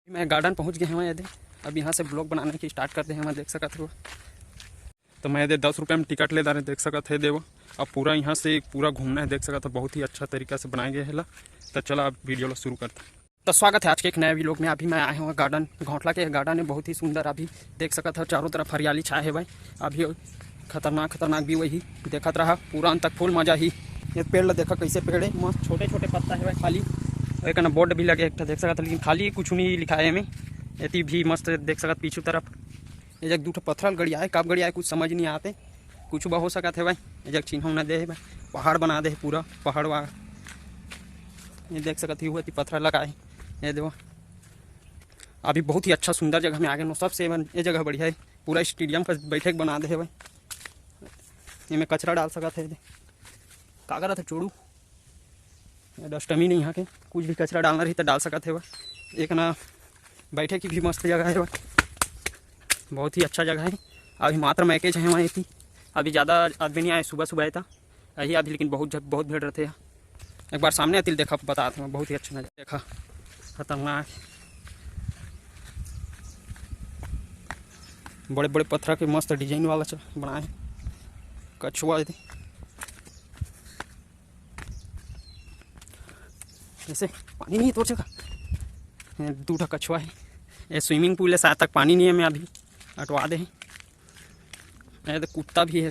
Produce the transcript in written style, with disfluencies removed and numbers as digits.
मैं गार्डन पहुंच गया हूँ यदि अब यहाँ से ब्लॉग बनाने की स्टार्ट करते हैं। मैं देख सकते हो तो मैं यदि 10 रुपये में टिकट ले रहे देख सकते है देव। अब पूरा यहाँ से पूरा घूमना है देख सकते बहुत ही अच्छा तरीका से बनाया गया है। तो चलो अब वीडियो शुरू करते हैं। तो स्वागत है आज के एक नए व्लॉग में। अभी मैं आया हूँ गार्डन घोंटला के। गार्डन है बहुत ही सुंदर। अभी देख सकते हो चारों तरफ हरियाली छाया है भाई। अभी खतरनाक भी वही देखत रहा पूरा अंत तक फुल मजा ही। ये पेड़ देखा कैसे पेड़ है मस्त छोटे छोटे पत्ता है भाई। खाली एक ना बोर्ड भी लगे एक देख सकते लेकिन खाली कुछ नहीं लिखा है हमें। ये भी मस्त देख सकते पीछू तरफ ये जग दूठो पत्थर गड़िया है। कब गड़िया है कुछ समझ नहीं आते। कुछ बा हो सकता है भाई। ये जग चिन्ह न दे भाई पहाड़ बना दे पूरा पहाड़ वहाड़। ये देख सकते हुआ पत्थर लगा है। ये देखो अभी बहुत ही अच्छा सुंदर जगह में आ गए। सबसे ये जगह बढ़िया है। पूरा स्टेडियम का बैठक बना दे भाई। ये में कचरा डाल सकते है। का करा था चोड़ू डस्टबिन नहीं यहाँ के कुछ भी कचरा डालना रही तो डाल सकते है। एक ना बैठे की भी मस्त जगह है भाई। बहुत ही अच्छा जगह है। अभी मात्र मैकेज है वहाँ थी। अभी ज़्यादा आदमी नहीं आए। सुबह आया था यही अभी लेकिन बहुत भीड़ रहते हैं। एक बार सामने आती देखा बताते हैं बहुत ही अच्छा नज़ारा देखा। खतरनाक बड़े बड़े पत्थर के मस्त डिजाइन वाला बनाए कछुआ थे। ऐसे पानी नहीं तोड़ जगह दूठा कछुआ है। ये स्विमिंग पूल है शायद तक पानी नहीं है। मैं अभी हटवा दे। तो कुत्ता भी है।